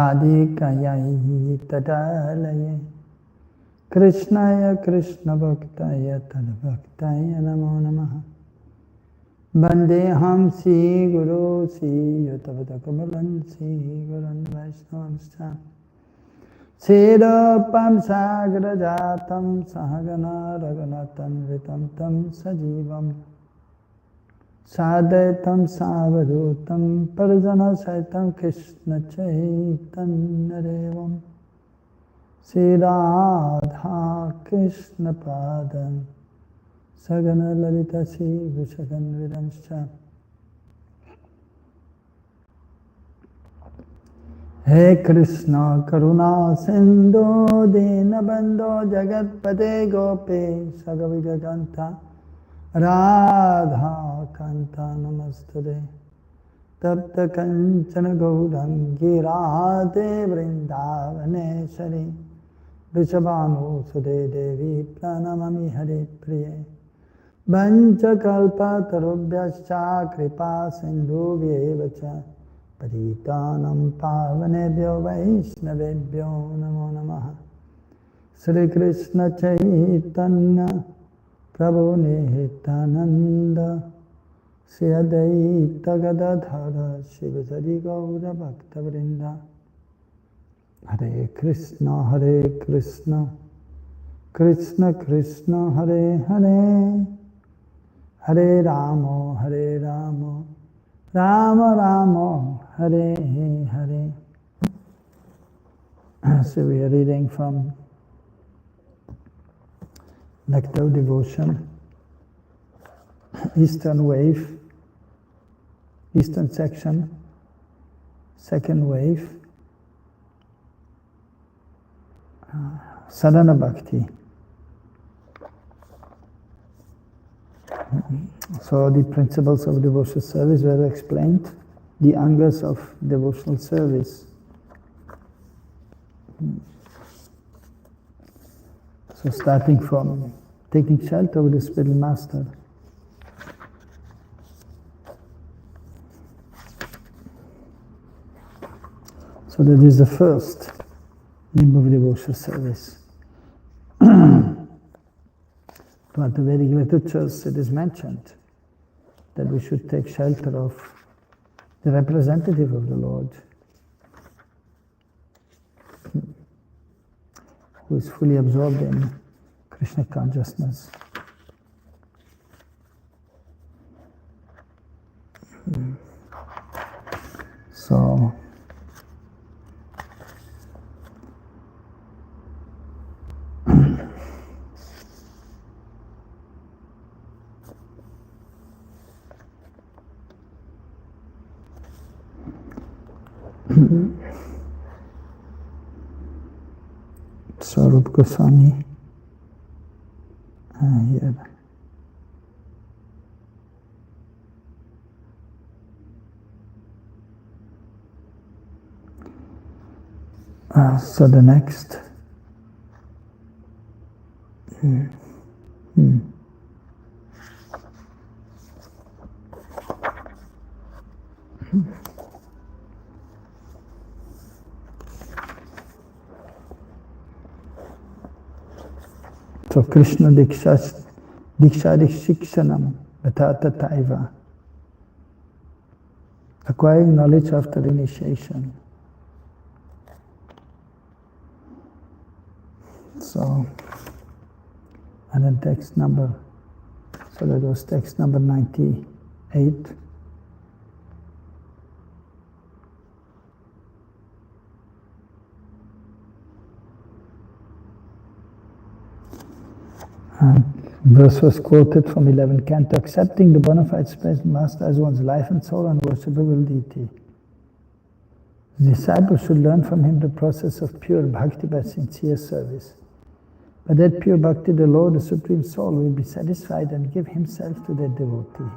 Radhikayai tadalaye Krishnaya Krishna Bhaktaya Tadbhaktaya Namo Namaha Vandeham Sri Guru Sri Yutavadakamalan Sri Gurun Vaishnavamscha Sirapam Sagrajatam Sahagana Raghunathan Vitam Tam Sajivam Sadaitam Savadutam Parjana Saitam Krishna Chaitanya Devam Sri Radha Krishna Padam Sagana Lalita Sri Vishakan Vidamscha He Krishna Karuna Sindhu Dinabandho Jagatpate Gopi Sagavigaganta Radha Kanta Namaste Tapta Kanchana Gaurangi Radhe Vrindavaneshari Vrishabhanu Sude Devi Pranamami Hare Priye Vancha Kalpa Tarubhyascha Kripa Sindhu Vyevacha Paritanam Pavanebhyo Vaishnavebhyo Namo Namaha Sri Krishna Chaitanya Prabhu Nityananda Sri Advaita Gadadhara Shivasari Gaura Bhakta Vrinda Hare Krishna Krishna Krishna Hare Hare Hare Rama Rama Rama Hare Hare. So we are reading from Nectar Devotion, Eastern Wave, Eastern Section, Second Wave, Sadhana Bhakti. So the principles of devotional service were explained, the angas of devotional service. So starting from taking shelter with the spiritual master. So that is the first limb of devotional service. But the Vedic literatures it is mentioned that we should take shelter of the representative of the Lord, who is fully absorbed in Krishna consciousness. So Swarup Goswami here. So the next. So Krishna Diksha Dikshikshanam Vatata Taiva. Acquiring knowledge after initiation. So, and then text number, so that was text number 98. Verse was quoted from 11th canto, accepting the bona fide spiritual master as one's life and soul and worshipable deity. The disciple should learn from him the process of pure bhakti by sincere service. By that pure bhakti, the Lord, the Supreme Soul, will be satisfied and give himself to that devotee.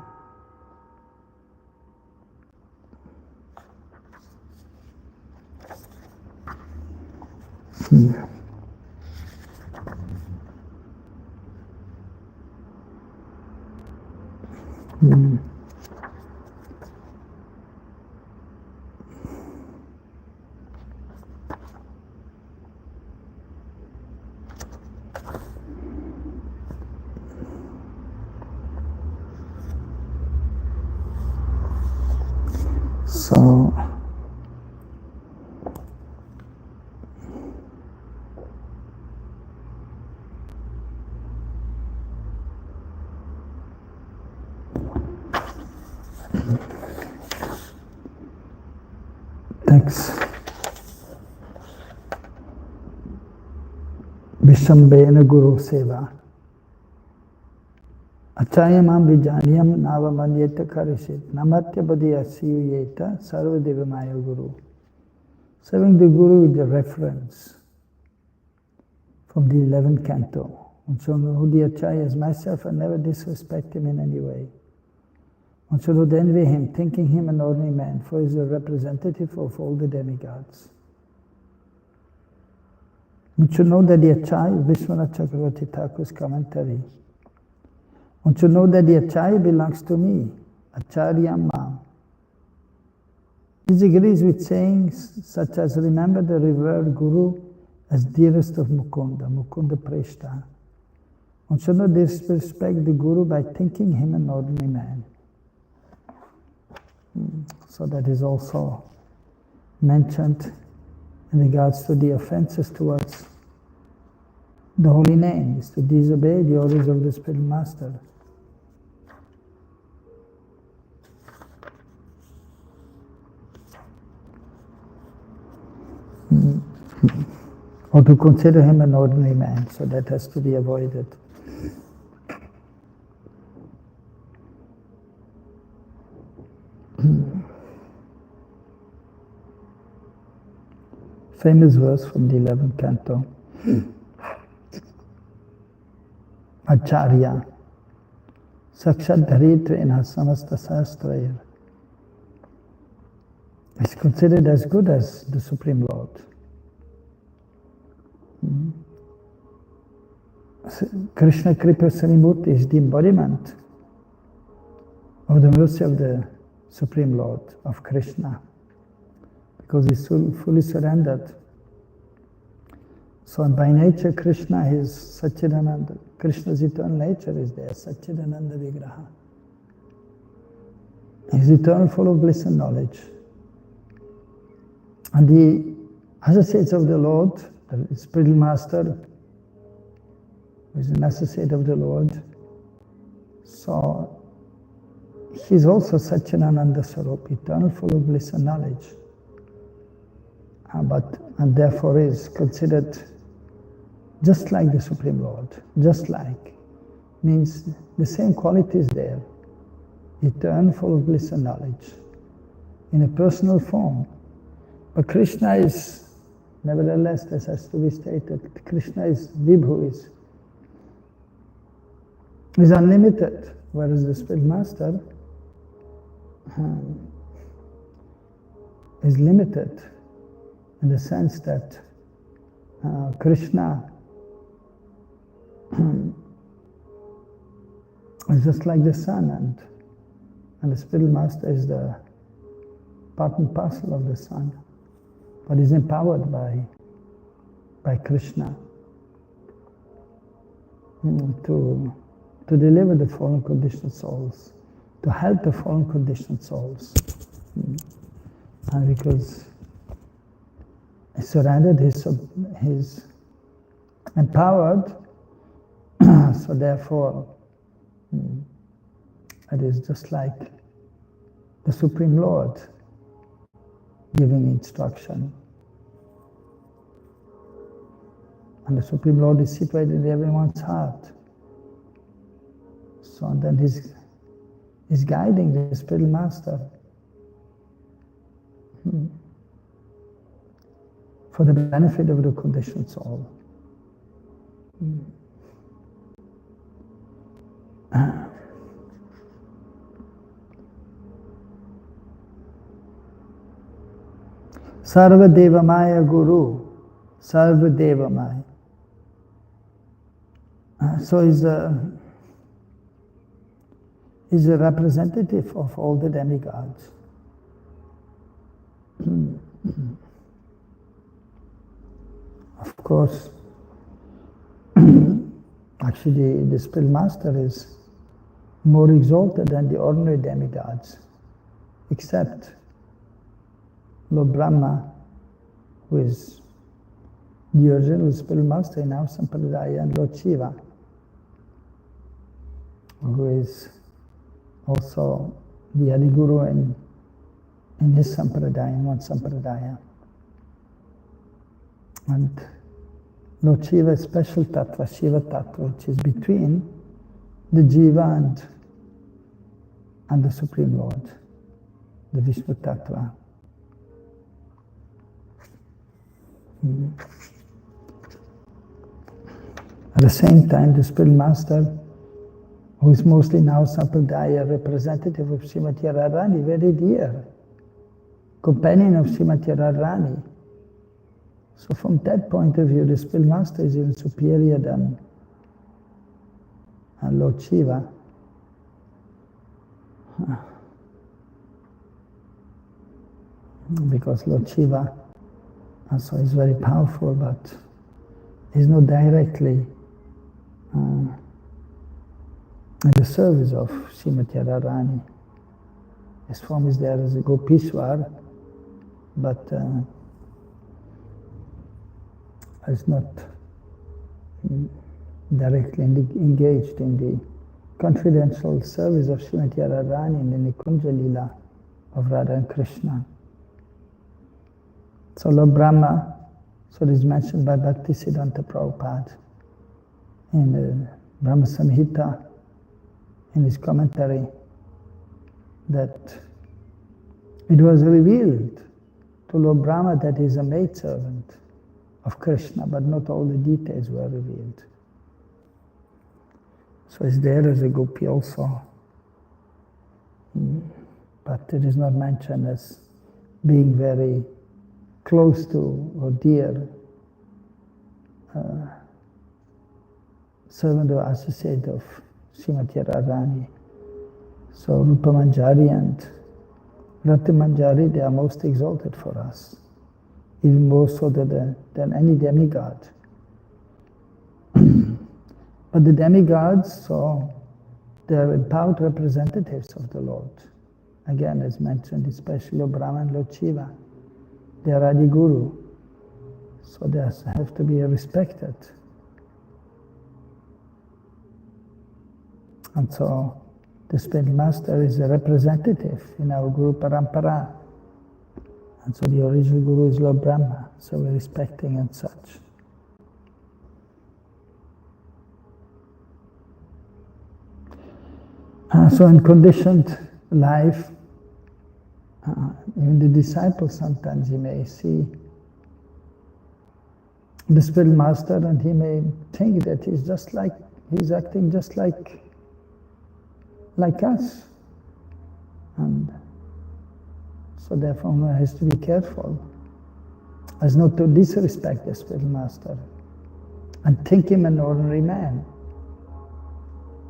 So, thanks. Vishambena Guru Seva. Achayamam Vijanyam Navamanyeta Karishit Namatya Badya Siyuyeta Sarvadevamaya Guru. Serving the Guru with the reference from the 11th canto. And so who the Acharyas, myself, I never disrespect him in any way. One should not envy him, thinking him an ordinary man, for he is a representative of all the demigods. One should know that the Acharya, Vishwanath Chakravarti Thakur's commentary, one should know that the Acharya belongs to me, Acharya Mam. This agrees with sayings such as, remember the revered Guru as dearest of Mukunda, Mukunda Preshta. One should not disrespect the Guru by thinking him an ordinary man. So that is also mentioned in regards to the offenses towards the holy name, is to disobey the orders of the spiritual master. Or to consider him an ordinary man, so that has to be avoided. Famous verse from the 11th canto. Acharya Sakshat Dharitra in Samasta Sastraya is considered as good as the Supreme Lord. Krishna Kripa Sarimurti is the embodiment of the mercy of the Supreme Lord, of Krishna, because he's fully surrendered. So by nature Krishna is Satchidananda. Krishna's eternal nature is there, Satchidananda Vigraha. He's eternal, full of bliss and knowledge. And the associates of the Lord, the spiritual master, who is an associate of the Lord, so he's also Satchidananda Swarup, eternal, full of bliss and knowledge. And therefore is considered just like the Supreme Lord. Just like means the same qualities there, eternal, full of bliss and knowledge, in a personal form. But Krishna is, nevertheless, this has to be stated, Krishna is Vibhu, is unlimited, whereas the Spirit Master is limited in the sense that Krishna is just like the sun, and the Spirit Master is the part and parcel of the sun, but is empowered by Krishna to deliver the fallen conditioned souls, to help the fallen conditioned souls. And because he surrendered, he's empowered, so therefore it is just like the Supreme Lord giving instruction. And the Supreme Lord is situated in everyone's heart. So and then he's guiding the spiritual master for the benefit of the conditioned soul. Sarvadevamaya Guru, Sarvadevamaya. So he's a representative of all the demigods. Of course, actually the Spiritual Master is more exalted than the ordinary demigods, except Lord Brahma, who is the original spiritual master in our Sampradaya, and Lord Shiva, who is also the Adi Guru in his Sampradaya, in one Sampradaya. And Lord Shiva is special tattva, Shiva tattva, which is between the Jiva and the Supreme Lord, the Vishnu tattva. At the same time, the spiritual master, who is mostly now Sampradaya, representative of Srimati Radharani, very dear, companion of Srimati Radharani. So from that point of view, the spiritual master is even superior than Lord Shiva. Because Lord Shiva also is very powerful, but is not directly in the service of Srimati Radharani. His form is there as a Gopishwar, but is not directly engaged in the confidential service of Srimati Radharani in the Nikunja Lila of Radha and Krishna. So Lord Brahma, so it is mentioned by Bhakti Siddhanta Prabhupada in the Brahma Samhita, in his commentary, that it was revealed to Lord Brahma that he is a maidservant of Krishna, but not all the details were revealed. So he's there as a gopi also, but it is not mentioned as being very close to or dear servant or associate of Srimati Radharani. So Rupa Manjari and Rati Manjari, they are most exalted for us, even more so than any demigod. But the demigods, so they are empowered representatives of the Lord. Again, as mentioned, especially Lord Brahma and Lord Shiva. They are Adi Guru, so they have to be respected. And so the spiritual master is a representative in our Guru Parampara. And so the original Guru is Lord Brahma, so we're respecting and such. So in conditioned life, even the disciple sometimes he may see the spiritual master and he may think that he's acting just like us. And so therefore one has to be careful as not to disrespect the spiritual master and think him an ordinary man,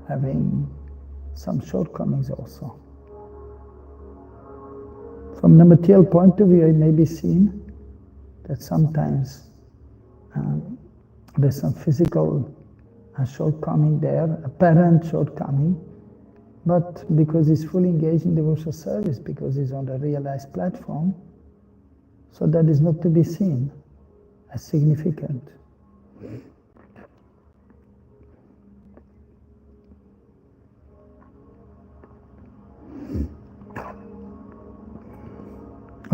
having some shortcomings also. From the material point of view, it may be seen that sometimes there's some physical shortcoming there, apparent shortcoming, but because he's fully engaged in devotional service, because he's on the realized platform, so that is not to be seen as significant.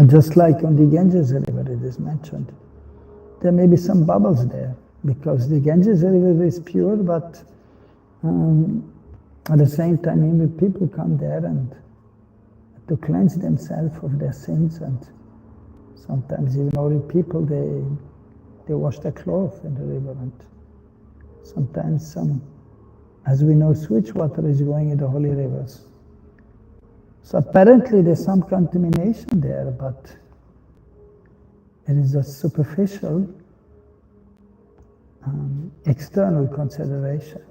Just like on the Ganges River, it is mentioned, there may be some bubbles there, because the Ganges River is pure, but at the same time, even people come there and to cleanse themselves of their sins, and sometimes even holy people, they wash their clothes in the river, and sometimes as we know, sewage water is going in the holy rivers. So apparently there's some contamination there, but it is a superficial, external consideration.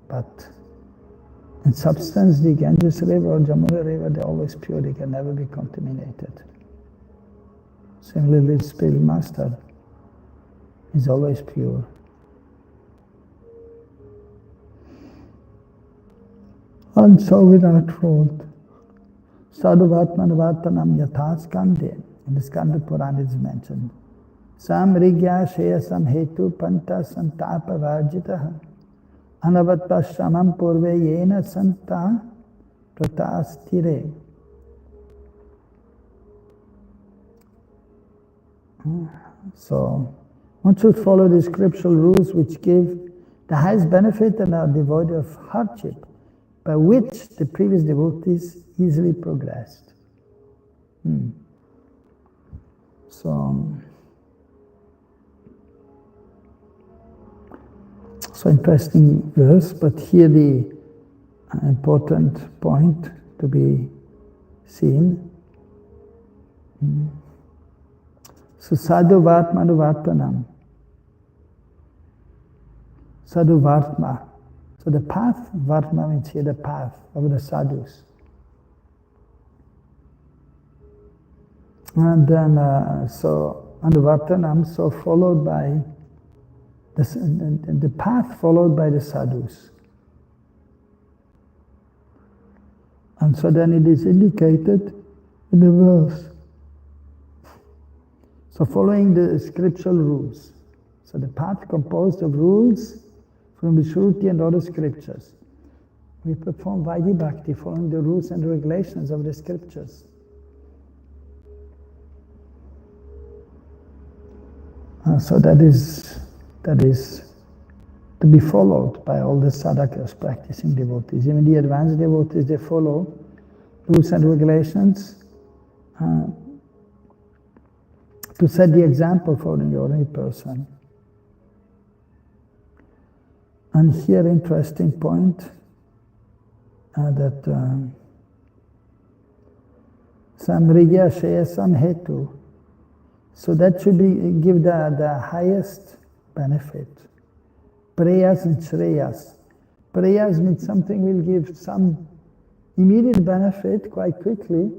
But in substance, the Ganges River or Jamuna River, they're always pure, they can never be contaminated. Similarly, the spiritual master is always pure. And so without fault. Sadhuvatmanavartanam yathaskande. In the Skanda Purana it is mentioned. Samrigya sheyasam hetu panta santapa varjitaha. Anavatta shamam purve yena santa pratastire. So, one should follow the scriptural rules which give the highest benefit and are devoid of hardship, by which the previous devotees easily progressed. So interesting verse, but here the important point to be seen. So sadhu vartmanu vartanam. Sadhu vartma. So the path, vartma means here the path of the sadhus. And then, so anuvartanam, so followed by the path followed by the sadhus. And so then it is indicated in the verse. So following the scriptural rules. So the path composed of rules from the Shruti and other scriptures. We perform Vaidhi Bhakti following the rules and regulations of the scriptures. So that is to be followed by all the sadhakas, practicing devotees. Even the advanced devotees, they follow rules and regulations to set the example for the ordinary person. And here, interesting point that samrigya sheyasam hetu. So that should give the highest benefit. Prayas and shreyas. Prayas means something will give some immediate benefit quite quickly,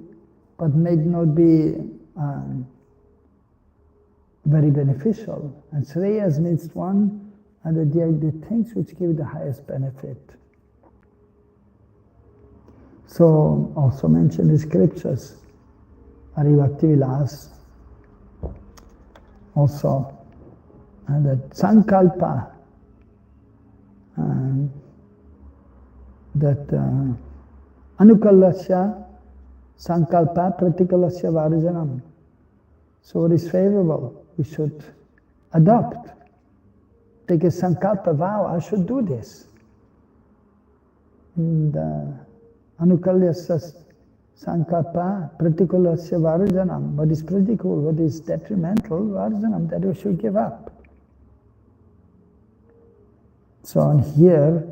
but may not be very beneficial. And shreyas means one and the things which give the highest benefit. So also mentioned in scriptures, Arivakti Vilas. Also, and that sankalpa, that anukalasya sankalpa pratikalasya varjanam. So what is favorable, we should adopt. Take a sankalpa vow, I should do this. And anukalasya sankalpa pratikulasya varjanam. What is pratical, what is detrimental, varjanam, that we should give up. So on here,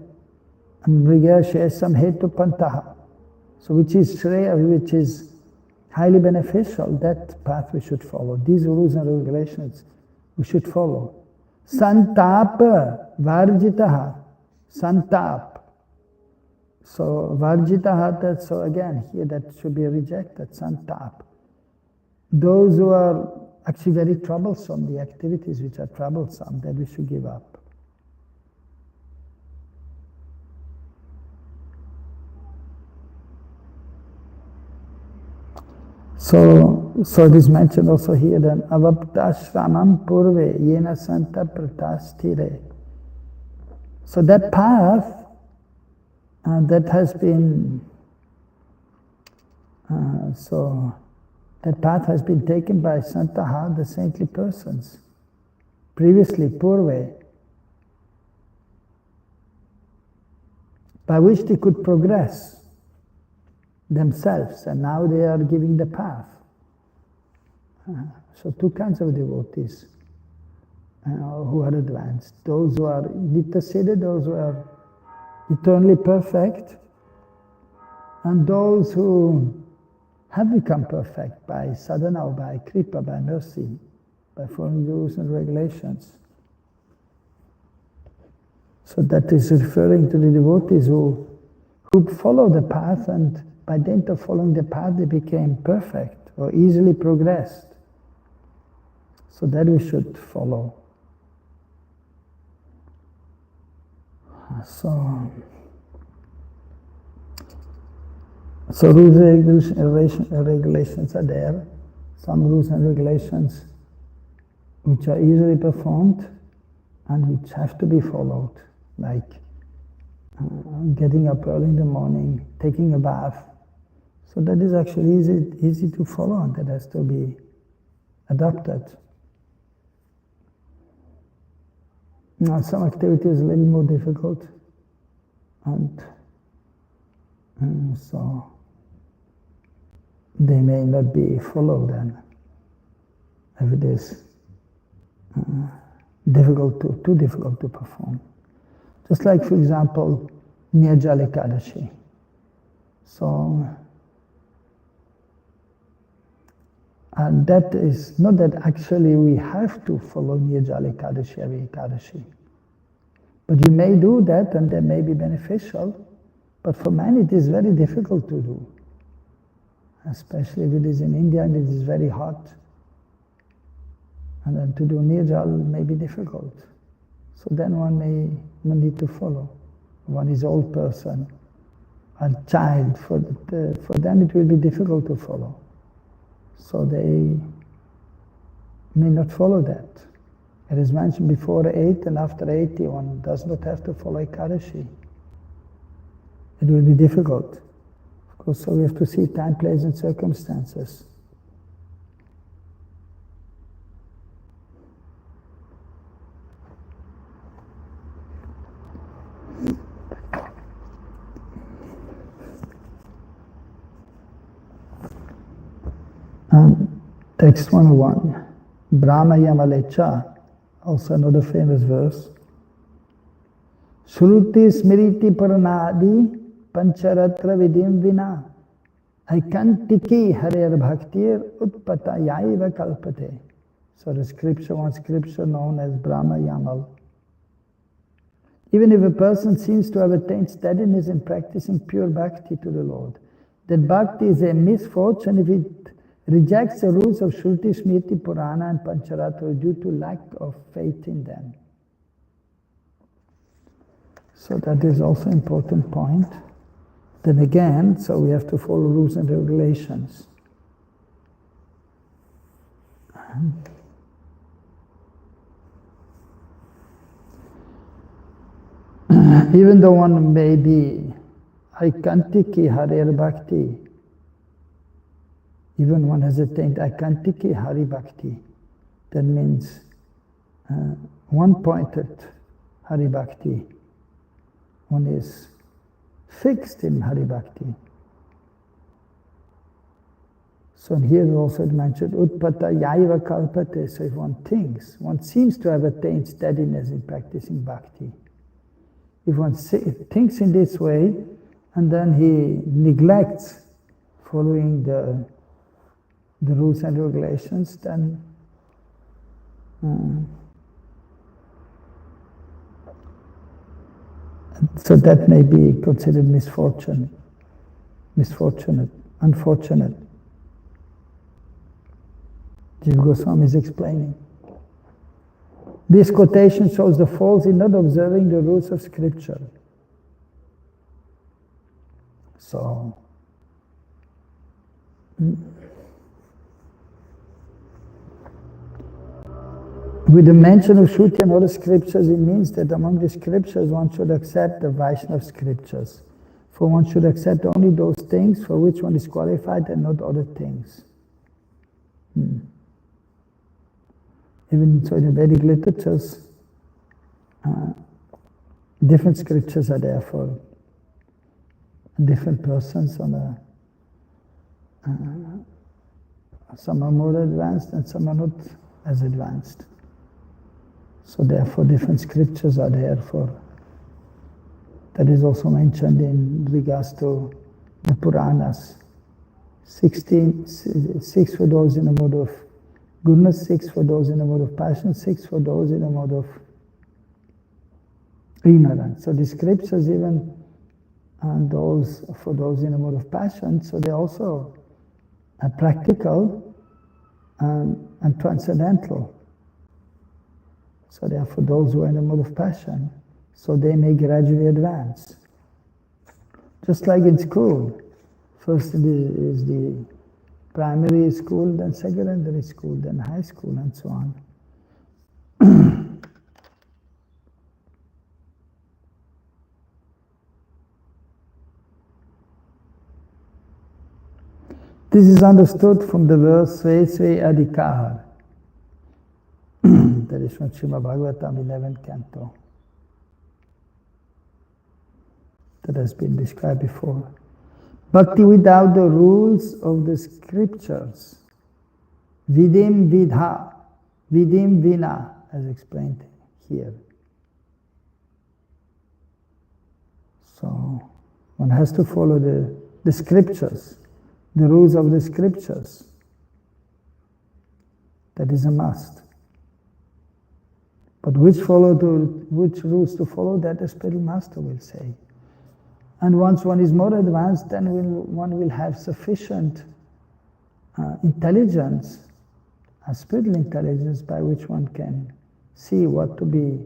amrigya shesam hetu pantaha. So which is shreya, which is highly beneficial, that path we should follow. These rules and regulations we should follow. Santap varjitaha. Santap. So varjitaha, so again, here that should be rejected, santap. Those who are actually very troublesome, the activities which are troublesome, that we should give up. So it is mentioned also here that avaptashramam purve yena santa pratastire. So that path that has been that path has been taken by Santaha, the saintly persons. Previously, purve, by which they could progress themselves, and now they are giving the path. So two kinds of devotees who are advanced. Those who are Nityasiddha, those who are eternally perfect, and those who have become perfect by sadhana, by kripa, by mercy, by following the rules and regulations. So that is referring to the devotees who follow the path, and by dint of following the path they became perfect or easily progressed. So that we should follow. So rules and regulations are there. Some rules and regulations which are easily performed and which have to be followed, like getting up early in the morning, taking a bath. So that is actually easy to follow, and that has to be adopted. Now some activity is a little more difficult, and so they may not be followed then, if it is too difficult to perform. Just like, for example, Nirjala Ekadashi. So, and that is not that actually we have to follow Nirjala Ekadashi every Ekadashi. But you may do that, and that may be beneficial, but for many it is very difficult to do. Especially if it is in India and it is very hot. And then to do Nirjal may be difficult. So then one may not need to follow. One is old person, a child, for them it will be difficult to follow. So they may not follow that. It is mentioned before 8 and after 80 one does not have to follow Ekadashi. It will be difficult. Of course, so we have to see time, place and circumstances. Text 101, Brahma Yamalecha, also another famous verse. Shruti smriti paranadi pancharatra vidim vina aikantiki harer bhaktir utpatayaiva kalpate. So the scripture, one scripture known as Brahma Yamal. Even if a person seems to have attained steadiness in practicing pure bhakti to the Lord, that bhakti is a misfortune if it rejects the rules of Shruti, Smriti, Purana and Pancharatra due to lack of faith in them. So that is also an important point. Then again, so we have to follow rules and regulations. Even though one may be Aikantiki Harer Bhakti, even one has attained Aikantiki Hari Bhakti, that means one-pointed Hari Bhakti. One is fixed in Hari Bhakti. So here also it mentioned Utpata Yaiva Kalpate. So if one thinks, one seems to have attained steadiness in practicing Bhakti. If one thinks in this way, and then he neglects following the rules and regulations, then so that may be considered unfortunate. Jiva Goswami is explaining. This quotation shows the faults in not observing the rules of scripture. So, with the mention of Shruti and other scriptures, it means that among the scriptures one should accept the Vaishnava scriptures. For one should accept only those things for which one is qualified and not other things. Even so in the Vedic literatures, different scriptures are there for different persons. Some are more advanced and some are not as advanced. So therefore different scriptures are there for. That is also mentioned in regards to the Puranas. 6 for those in the mode of goodness, 6 for those in the mode of passion, 6 for those in the mode of ignorance. So the scriptures even and those for those in the mode of passion, so they also are practical and transcendental. So they are for those who are in the mode of passion, so they may gradually advance. Just like in school, First is the primary school, then secondary school, then high school, and so on. This is understood from the verse Sve Sve Adhikar. That is from Srimad Bhagavatam 11th canto. That has been described before. Bhakti without the rules of the scriptures. Vidim vidha, vidim vina, as explained here. So, one has to follow the scriptures, the rules of the scriptures. That is a must. But which rules to follow, that the spiritual master will say. And once one is more advanced, then one will have sufficient intelligence, a spiritual intelligence, by which one can see what to be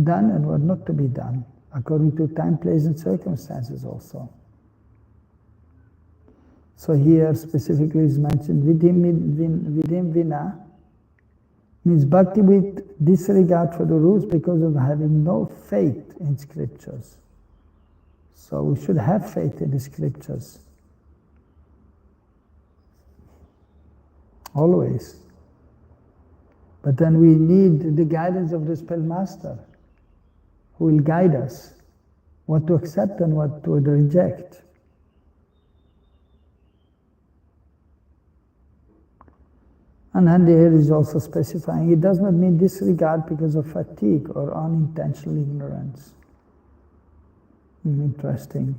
done and what not to be done, according to time, place, and circumstances also. So here specifically is mentioned vidim vina, means bhakti with disregard for the rules because of having no faith in scriptures. So we should have faith in the scriptures. Always. But then we need the guidance of the spell master, who will guide us what to accept and what to reject. And then here is also specifying, it does not mean disregard because of fatigue or unintentional ignorance. Interesting.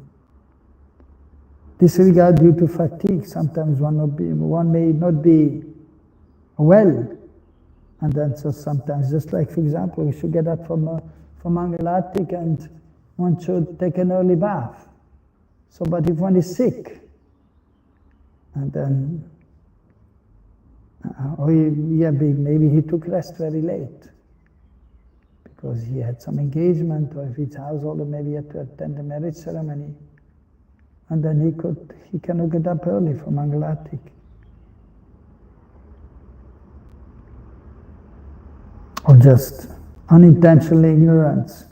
Disregard due to fatigue. Sometimes one may not be well, and then so sometimes, just like for example, we should get up from Mangalatik and one should take an early bath. So, but if one is sick, and then maybe he took rest very late because he had some engagement, or if it's household, maybe he had to attend the marriage ceremony, and then he cannot get up early for Mangalatik. Or just unintentional ignorance.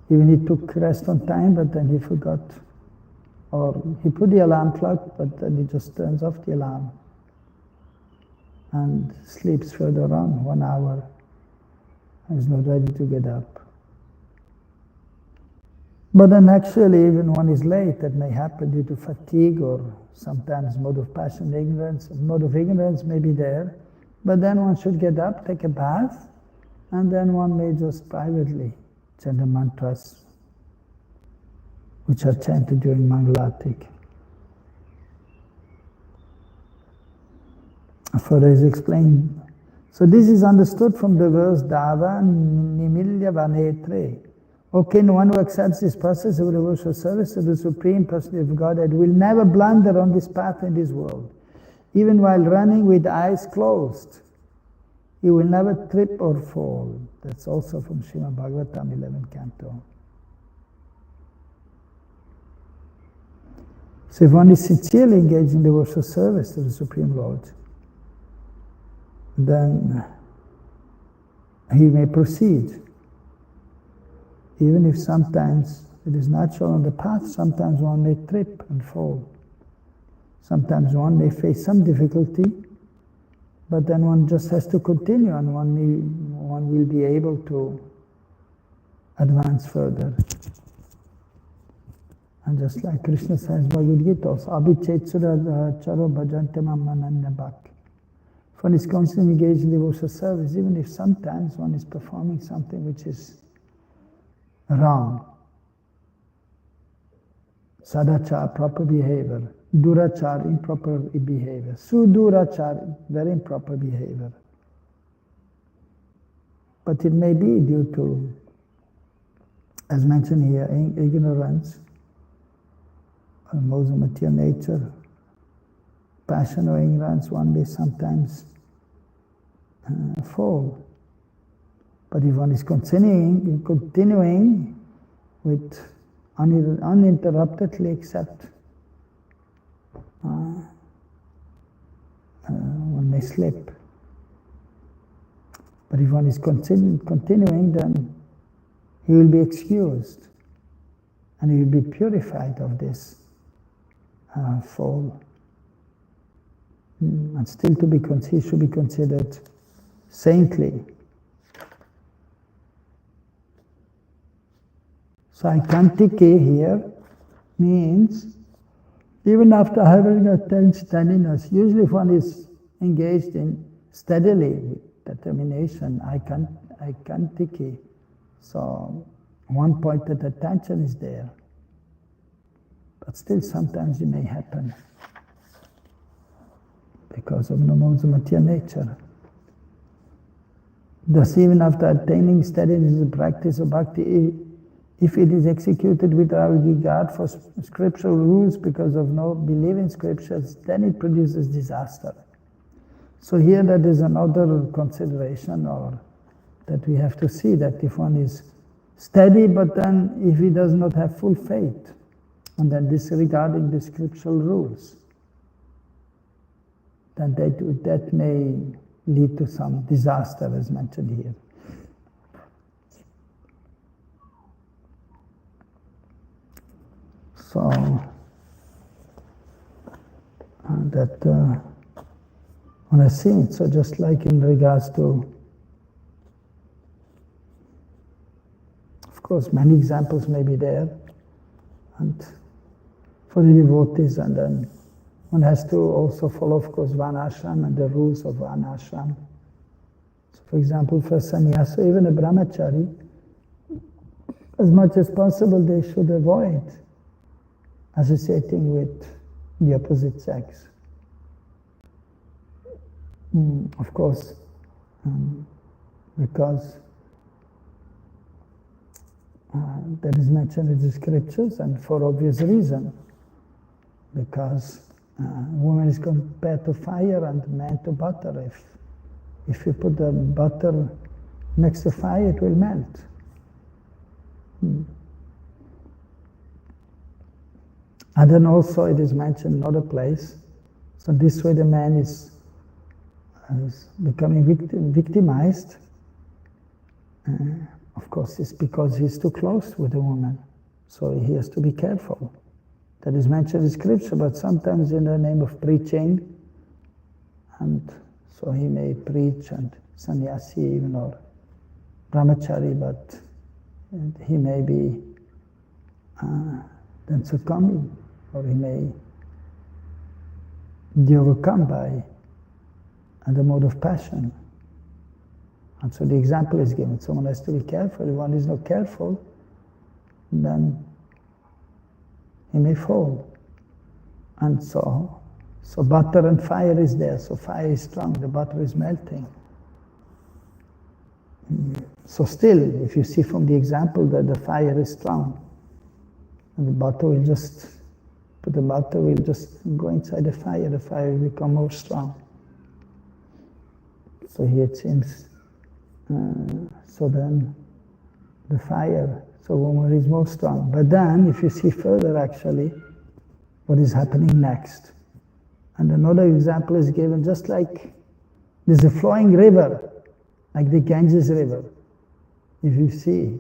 Even he took rest on time, but then he forgot, or he put the alarm clock, but then he just turns off the alarm and sleeps further on 1 hour and is not ready to get up. But then actually, even one is late, that may happen due to fatigue or sometimes mode of passion, ignorance. Mode of ignorance may be there, but then one should get up, take a bath, and then one may just privately chant the mantras which are chanted during Mangalatik. Further is explained. So this is understood from the verse Dava Nimilya Vanetre. Okay, one who accepts this process of devotional service to the Supreme Personality of Godhead will never blunder on this path in this world. Even while running with eyes closed, he will never trip or fall. That's also from Srimad Bhagavatam 11th canto. So if one is sincerely engaged in devotional service to the Supreme Lord, then he may proceed. Even if sometimes it is natural on the path, sometimes one may trip and fall. Sometimes one may face some difficulty, but then one just has to continue and one will be able to advance further. And just like Krishna says, Bhagavad Gita, Abhichetsurad charo bhajante mamananya bhak. If one is constantly engaged in devotional service, even if sometimes one is performing something which is wrong, sadachar, proper behavior, durachar, improper behavior, sudurachar, very improper behavior. But it may be due to, as mentioned here, ignorance, or modes of material nature, passion or ignorance, one may sometimes fall. But if one is continuing with uninterruptedly accept one may slip. But if one is continuing, then he will be excused, and he will be purified of this fall. And still he should be considered saintly. Saikantike here means even after having attained steadiness, usually if one is engaged in steadily with determination, aikantike, so one pointed attention is there. But still sometimes it may happen because of nomosamatya nature. Thus even after attaining steadiness in the practice of bhakti, if it is executed without regard for scriptural rules because of no belief in scriptures, then it produces disaster. So here that is another consideration, or that we have to see, that if one is steady, but then if he does not have full faith, and then disregarding the scriptural rules, then that may lead to some disaster as mentioned here. So that when I see it, so just like in regards to, of course, many examples may be there, and for the devotees, and then one has to also follow, of course, Varnashram and the rules of Varnashram. So for example, for sannyasa, even a brahmachari, as much as possible they should avoid associating with the opposite sex. Of course, because that is mentioned in the scriptures, and for obvious reason, because woman is compared to fire and man to butter. If you put the butter next to fire, it will melt. And then also it is mentioned in another place. So this way the man is becoming victimized. Of course, it's because he's too close with the woman. So he has to be careful. That is mentioned in scripture, but sometimes in the name of preaching, and so he may preach, and sannyasi even, or brahmachari, but he may be then succumbing, or he may be overcome by the mode of passion. And so the example is given. Someone has to be careful. If one is not careful, then he may fall. And so butter and fire is there. So fire is strong, the butter is melting. So still, if you see from the example that the fire is strong, and the butter will just go inside the fire will become more strong. So here it seems, so then the fire, so woman is more strong. But then, if you see further actually, what is happening next. And another example is given, just like there's a flowing river, like the Ganges River. If you see,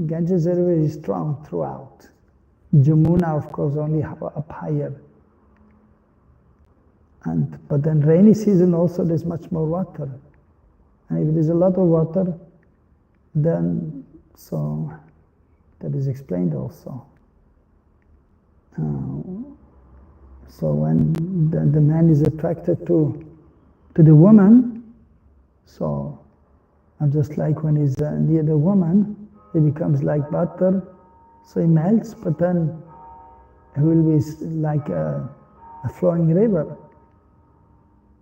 Ganges River is strong throughout. Jamuna, of course, only up higher. But then rainy season also there's much more water. And if there's a lot of water, then so that is explained also. So when the man is attracted to the woman, so and just like when he's near the woman, he becomes like butter, so he melts, but then he will be like a flowing river,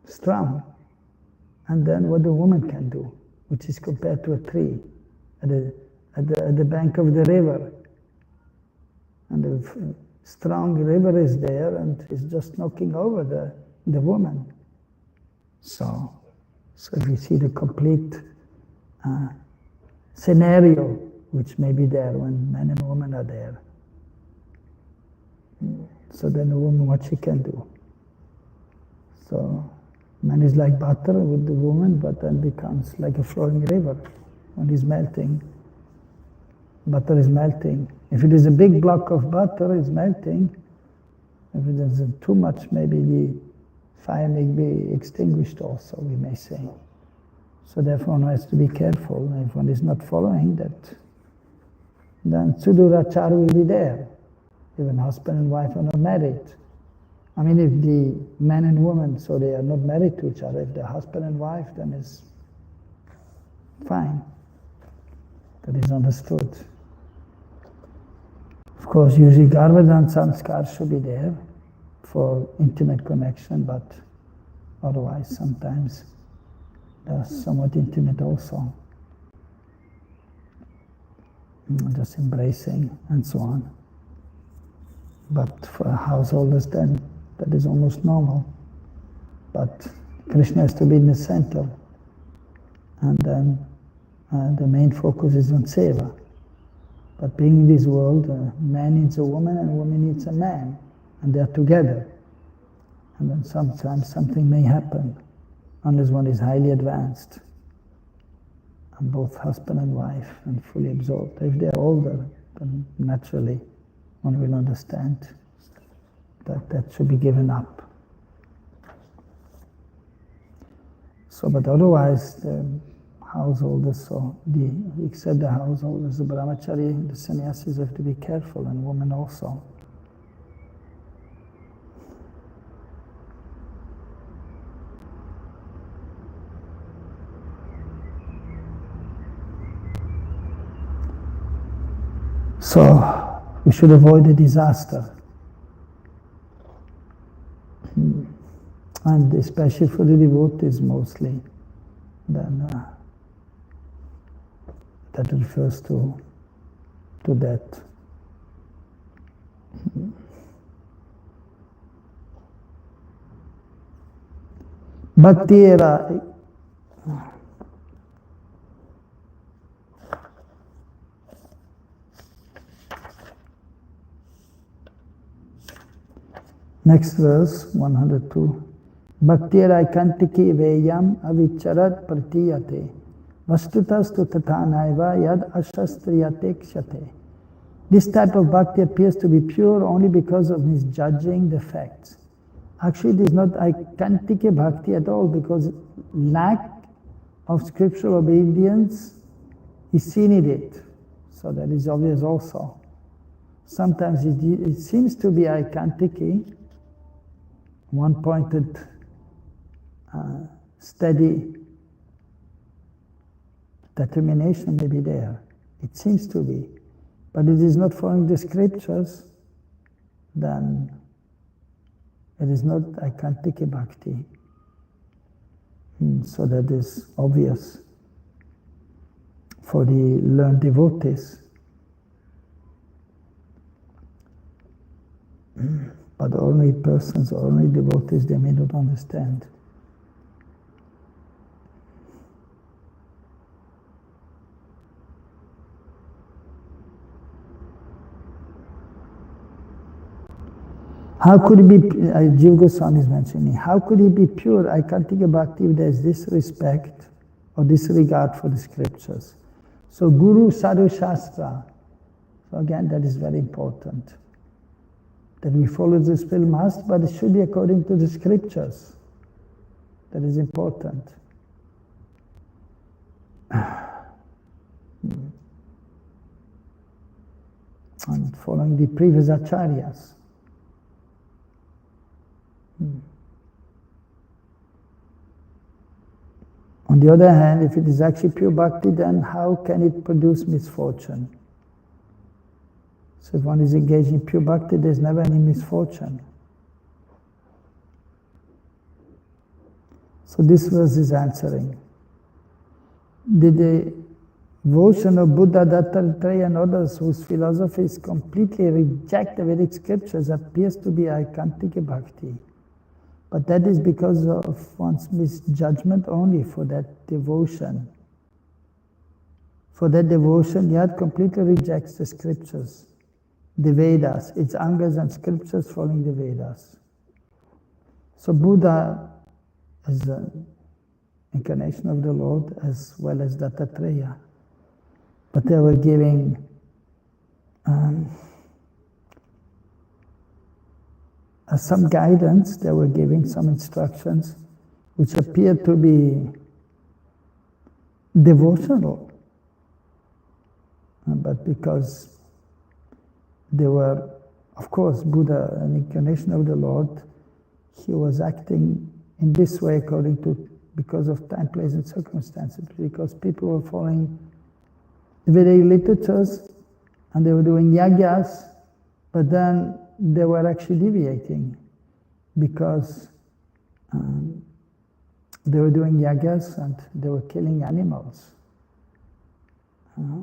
strong. And then what the woman can do, which is compared to a tree at the bank of the river. And the strong river is there and is just knocking over the woman. So if you see the complete scenario which may be there when man and woman are there, So then a woman, what she can do? So man is like butter with the woman, but then becomes like a flowing river when it's melting. Butter is melting. If it is a big block of butter, it's melting. If it is too much, maybe the fire may be extinguished also, we may say. So therefore one has to be careful. If one is not following that, then Sudurachara will be there. Even husband and wife are not married. I mean, if the man and woman, so they are not married to each other, if they're husband and wife, then it's fine. That is understood. Of course, usually Garbhadan Samskar should be there for intimate connection, but otherwise sometimes they're somewhat intimate also. Just embracing and so on. But for householders then, that is almost normal. But Krishna has to be in the center. And then the main focus is on seva. But being in this world, a man needs a woman and a woman needs a man. And they are together. And then sometimes something may happen, unless one is highly advanced. And both husband and wife and fully absorbed. If they are older, then naturally one will understand that that should be given up. So, but otherwise, the householders, except the householders, the brahmachari, the sannyasis have to be careful, and women also. So, we should avoid a disaster. And especially for the devotees mostly, then that refers to that. Bhakti era. Next verse, 102. Bhaktirai kantiki veyam avicharat pratiyate vastutastu tathanaiva yad ashastriyate kshate. This type of bhakti appears to be pure only because of misjudging the facts. Actually, it is not aikantike bhakti at all, because lack of scriptural obedience is seen in it. So that is obvious also. Sometimes it seems to be aikantike, one-pointed, steady determination may be there. It seems to be. But it is not following the scriptures, then it is not aikantike bhakti. So that is obvious for the learned devotees. But only persons, only devotees, they may not understand. How could it be, Jiva Goswami is mentioning, how could it be pure aikantike bhakti if there is disrespect or disregard for the scriptures? So Guru Sadhu Shastra, so again that is very important. That we follow the spiritual master, but it should be according to the scriptures. That is important. And following the previous acharyas. On the other hand, if it is actually pure bhakti, then how can it produce misfortune? So if one is engaged in pure bhakti, there's never any misfortune. So this verse is answering. The devotion of Buddha, Dattatreya and others whose philosophies completely reject the Vedic scriptures appears to be aikantike bhakti. But that is because of one's misjudgment only for that devotion. For that devotion, yet completely rejects the scriptures. the Vedas. It's Angas and scriptures following the Vedas. So Buddha is an incarnation of the Lord as well as Dattatreya. But they were giving some guidance, they were giving some instructions which appeared to be devotional. But because they were, of course, Buddha, an incarnation of the Lord, he was acting in this way because of time, place, and circumstances, because people were following the Vedic literatures and they were doing yagyas, but then they were actually deviating because they were doing yagyas and they were killing animals.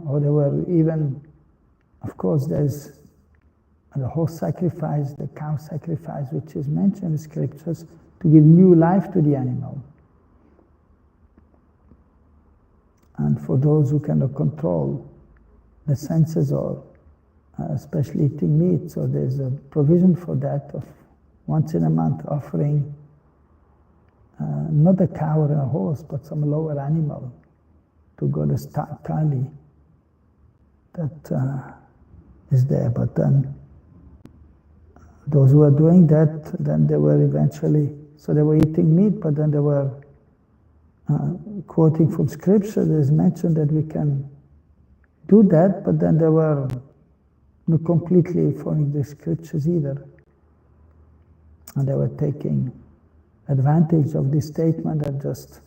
Or they were even, of course, there's the horse sacrifice, the cow sacrifice, which is mentioned in the scriptures to give new life to the animal. And for those who cannot control the senses or especially eating meat, so there's a provision for that of once in a month offering not a cow or a horse, but some lower animal to Goddess Kali that is there. But then those who are doing that, then they were eventually, so they were eating meat, but then they were quoting from scripture. There's mentioned that we can do that, but then they were not completely following the scriptures either. And they were taking advantage of this statement and just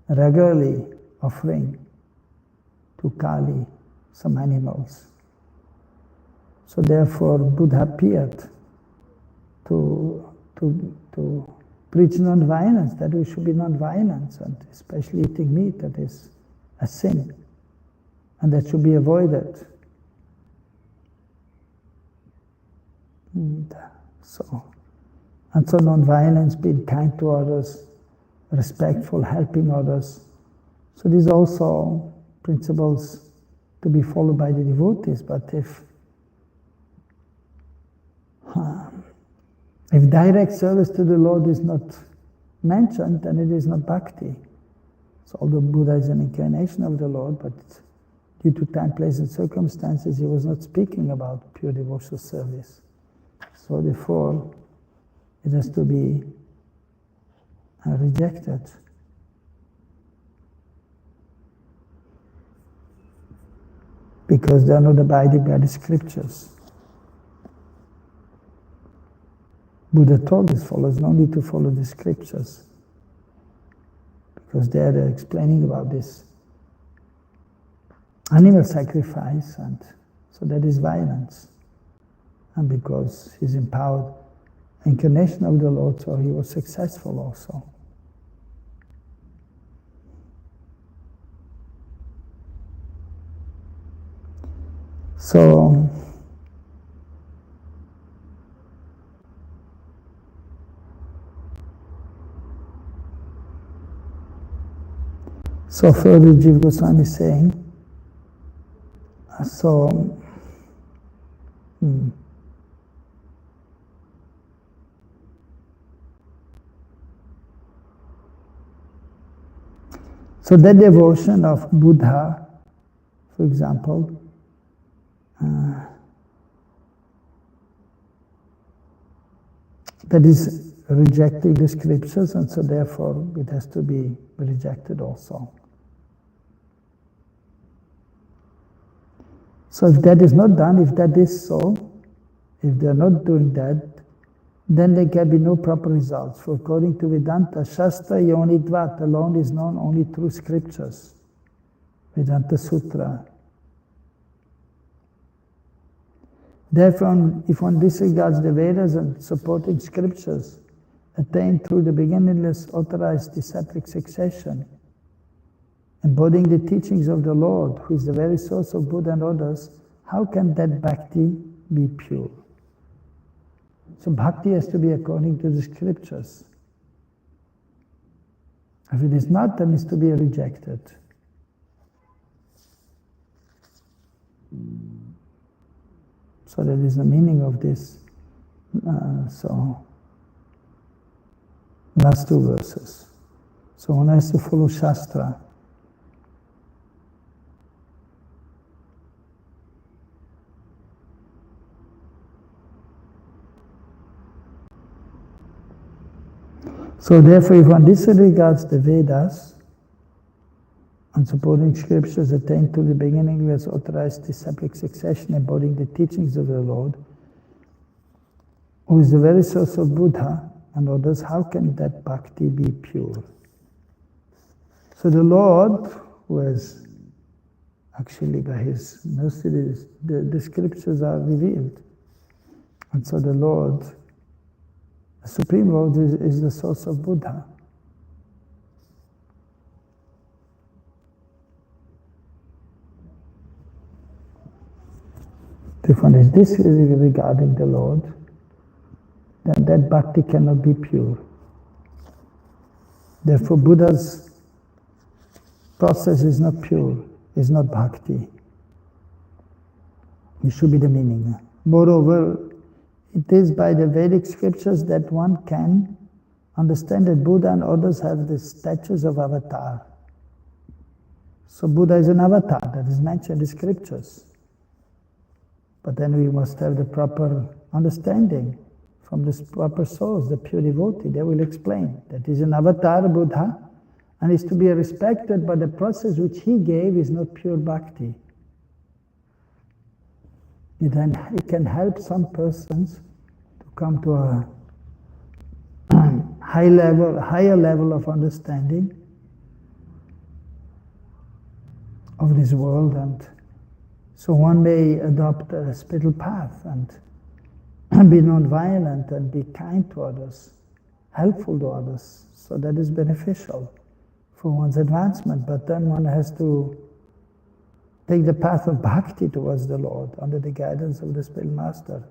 regularly offering to Kali some animals. So therefore Buddha appeared to preach non-violence, that we should be non-violent, and especially eating meat, that is a sin, and that should be avoided. And so non-violence, being kind to others, respectful, helping others. So these are also principles to be followed by the devotees. But if direct service to the Lord is not mentioned, then it is not bhakti. So although Buddha is an incarnation of the Lord, but due to time, place, and circumstances, he was not speaking about pure devotional service. So therefore, it has to be rejected. Because they are not abiding by the scriptures. Buddha told his followers no need to follow the scriptures, because there they're explaining about this animal sacrifice, and so that is violence. And because he's empowered incarnation of the Lord, so he was successful also. So further Jiva Goswami is saying, so that devotion of Buddha, for example, that is rejecting the scriptures, and so therefore it has to be rejected also. So if that is not done, if that is so, if they are not doing that, then there can be no proper results. For according to Vedanta, Shastra Yonidvat alone is known only through scriptures. Vedanta Sutra. Therefore, if one disregards the Vedas and supporting scriptures attained through the beginningless authorized disciplic succession, embodying the teachings of the Lord, who is the very source of Buddha and others, how can that bhakti be pure? So bhakti has to be according to the scriptures. If it is not, then it's to be rejected. So that is the meaning of this. So, last two verses. So one has to follow Shastra. So therefore, if one disregards the Vedas and supporting scriptures attained to the beginning with authorized disciplic succession embodying the teachings of the Lord, who is the very source of Buddha and others, how can that bhakti be pure? So the Lord, who has actually by His mercy, the scriptures are revealed. And so the Lord, the Supreme Lord, is the source of Buddha. If one is disregarding the Lord, then that bhakti cannot be pure. Therefore, Buddha's process is not pure, is not bhakti. It should be the meaning. Moreover, it is by the Vedic scriptures that one can understand that Buddha and others have the status of avatar. So Buddha is an avatar that is mentioned in the scriptures. But then we must have the proper understanding from the proper source, the pure devotee. They will explain that is an avatar Buddha and is to be respected, but the process which he gave is not pure bhakti. It can help some persons to come to a higher level of understanding of this world, and so one may adopt a spiritual path and be non-violent and be kind to others, helpful to others. So that is beneficial for one's advancement, but then one has to take the path of bhakti towards the Lord under the guidance of the spiritual master.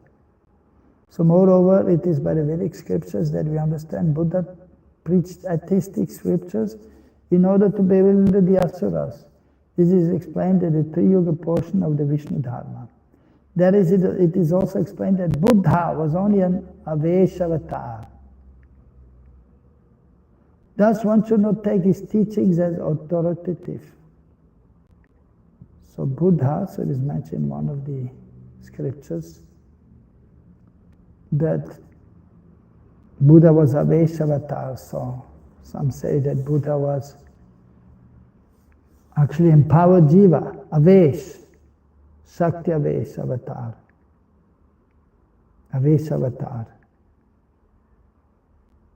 So moreover, it is by the Vedic scriptures that we understand Buddha preached atheistic scriptures in order to bewilder the asuras. This is explained in the Tri-Yuga portion of the Vishnu Dharma. There is it is also explained that Buddha was only an Aveshavatar. Thus one should not take his teachings as authoritative. So Buddha, so it is mentioned in one of the scriptures, that Buddha was Aveshavatar. So some say that Buddha was actually empowered jiva, Avesh, Shakti Avesh avatar. Avesh avatar.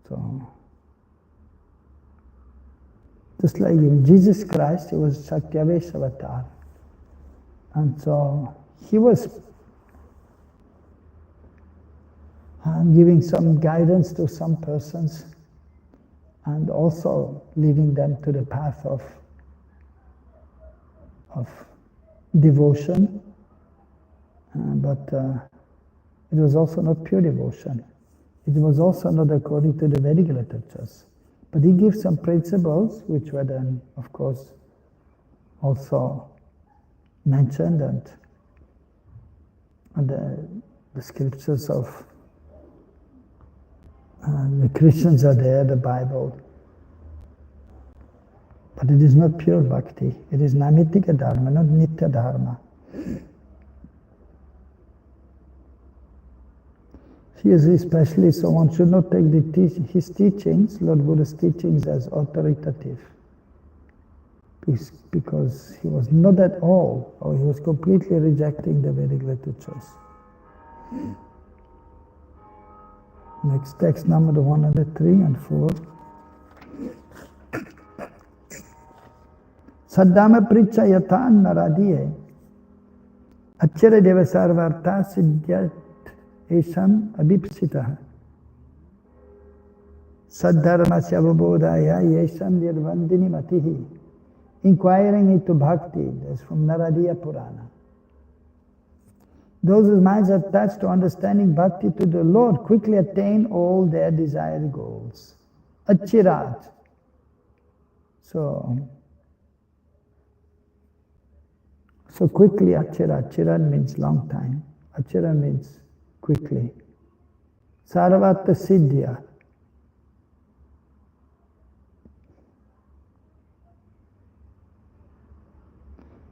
So, just like in Jesus Christ, he was Shakti Avesh avatar. And so, he was giving some guidance to some persons and also leading them to the path of devotion, but it was also not pure devotion. It was also not according to the Vedic literatures. But he gives some principles which were then, of course, also mentioned, and the scriptures of the Christians are there, the Bible. But it is not pure bhakti. It is namitika dharma, not nitya dharma. Here especially, so one should not take his teachings, Lord Buddha's teachings, as authoritative. Because he was not at all, or he was completely rejecting the Vedic literatures. Next text, number 103 and 4. Saddhama pricha yatha naradiye achyara deva sarvartha siddhyat esham abhipsitah saddharmasya avabodhaya yesham nirvandini matihi. Inquiring into bhakti, that's from Naradiya Purana. Those whose minds are attached to understanding bhakti to the Lord quickly attain all their desired goals. Achirat. So quickly, achira. Achira means long time. Achira means quickly. Sarvata siddhya.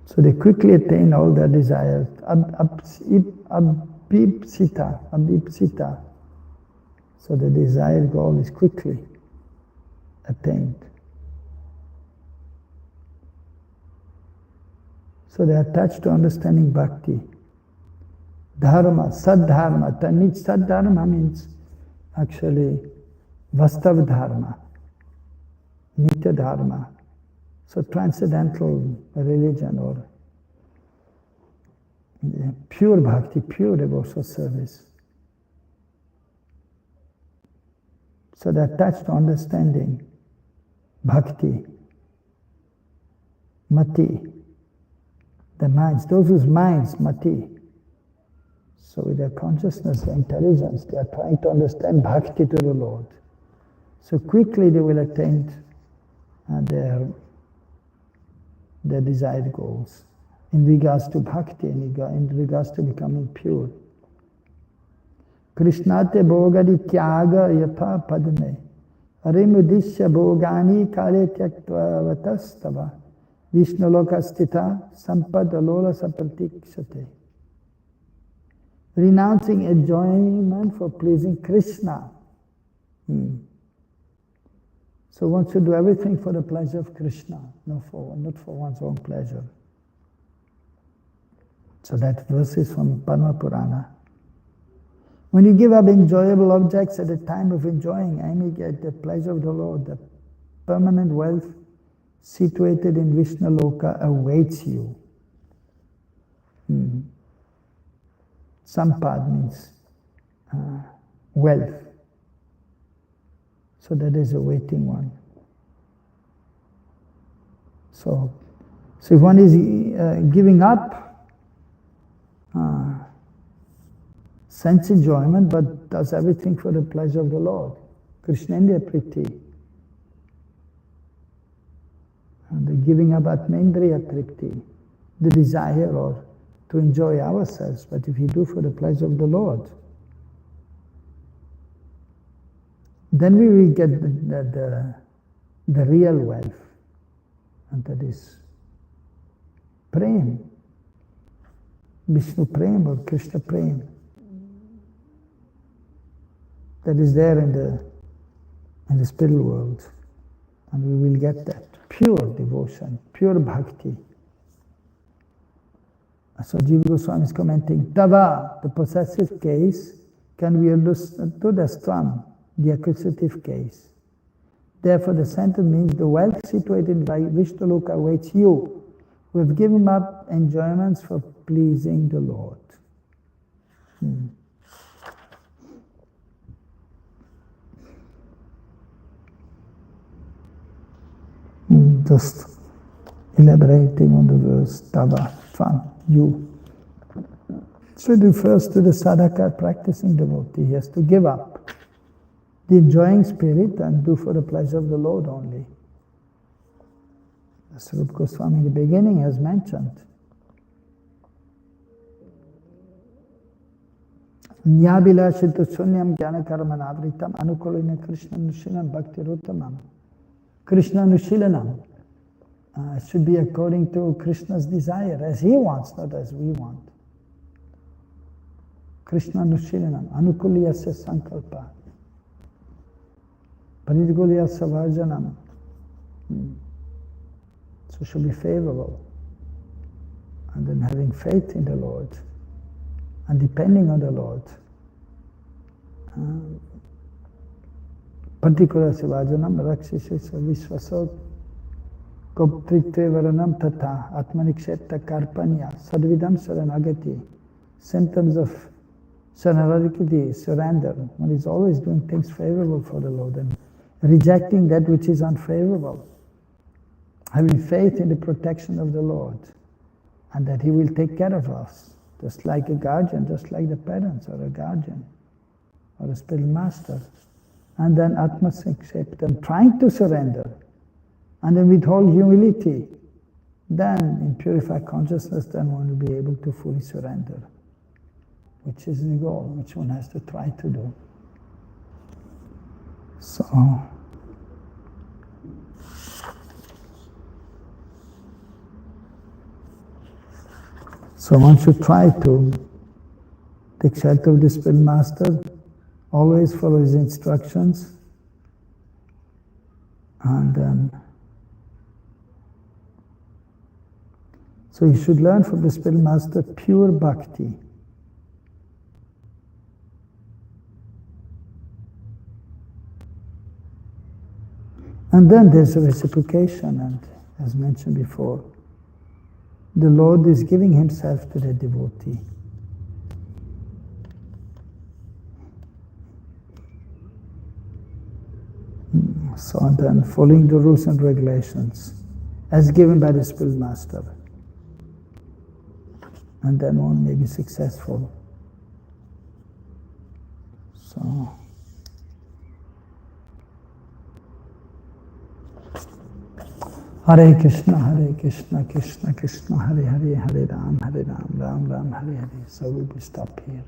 So they quickly attain all their desires. Abhipsita. So the desired goal is quickly attained. So they are attached to understanding bhakti. Dharma, sadharma. Sadharma means actually vastav dharma, nitya dharma. So transcendental religion or pure bhakti, pure devotional service. So they're attached to understanding bhakti, mati, the minds, those whose minds, mati. So with their consciousness, their intelligence, they are trying to understand bhakti to the Lord. So quickly they will attain their desired goals in regards to bhakti, in regards to becoming pure. Krishnate bhogadi tyaga yatha padme arimudishya bhogani kale tyaktva vatastava vishnu lokastita sampad alola sapratikshate. Renouncing enjoyment for pleasing Krishna. So one should do everything for the pleasure of Krishna, not for one's own pleasure. So that verse is from Padma Purana. When you give up enjoyable objects at the time of enjoying, aiming at the pleasure of the Lord, the permanent wealth situated in Vishnu Loka awaits you. Sampad means wealth. So that is a waiting one. So if one is giving up sense enjoyment, but does everything for the pleasure of the Lord, Krishnendriya Priti, and the giving up Atmendriya Tripti, the desire or to enjoy ourselves, but if you do for the pleasure of the Lord, then we will get the real wealth, and that is prem, Vishnu prem or Krishna prem. That is there in the spiritual world, and we will get that pure devotion, pure bhakti. So Jiva Goswami is commenting, Tava, the possessive case, can be understood as Tvam, the accusative case. Therefore, the sentence means the wealth situated by Vishnu Loka awaits you, who have given up enjoyments for pleasing the Lord. Just elaborating on the verse Tava, Tvam, you. So it refers to the sadhaka practicing devotee. He has to give up the enjoying spirit and do for the pleasure of the Lord only. As Rupa Goswami in the beginning has mentioned. Nyabhilashita sunyam jnanakarma navritam anukulina Krishna nushilam bhakti rutamam. Krishna nushilanam should be according to Krishna's desire, as he wants, not as we want. Krishna nushilanam anukuliyasya sankalpa. Paridgulya savarjanam. So should be favorable. And then having faith in the Lord and depending on the Lord. Particular Sivajanam Rakshishis Vishwasot Koptritve Varanam Tata Atmaniksheta Karpanya Sadvidam Saranagati. Symptoms of Saranagati, surrender. One is always doing things favorable for the Lord and rejecting that which is unfavorable. Having faith in the protection of the Lord and that He will take care of us, just like a guardian, just like the parents or a guardian or a spiritual master. And then Atmaniksheta, trying to surrender and then with whole humility, then in purified consciousness, then one will be able to fully surrender, which is the goal, which one has to try to do. So one should try to take shelter of the Spirit Master, always follow his instructions, and then so you should learn from the Spirit Master pure bhakti. And then there's a reciprocation, and as mentioned before, the Lord is giving himself to the devotee. So then following the rules and regulations as given by the Spirit Master, and then one may be successful. So Hare Krishna, Krishna Krishna, Hare Hare, Hare Ram, Ram Ram, Hare Hare. So we will stop here.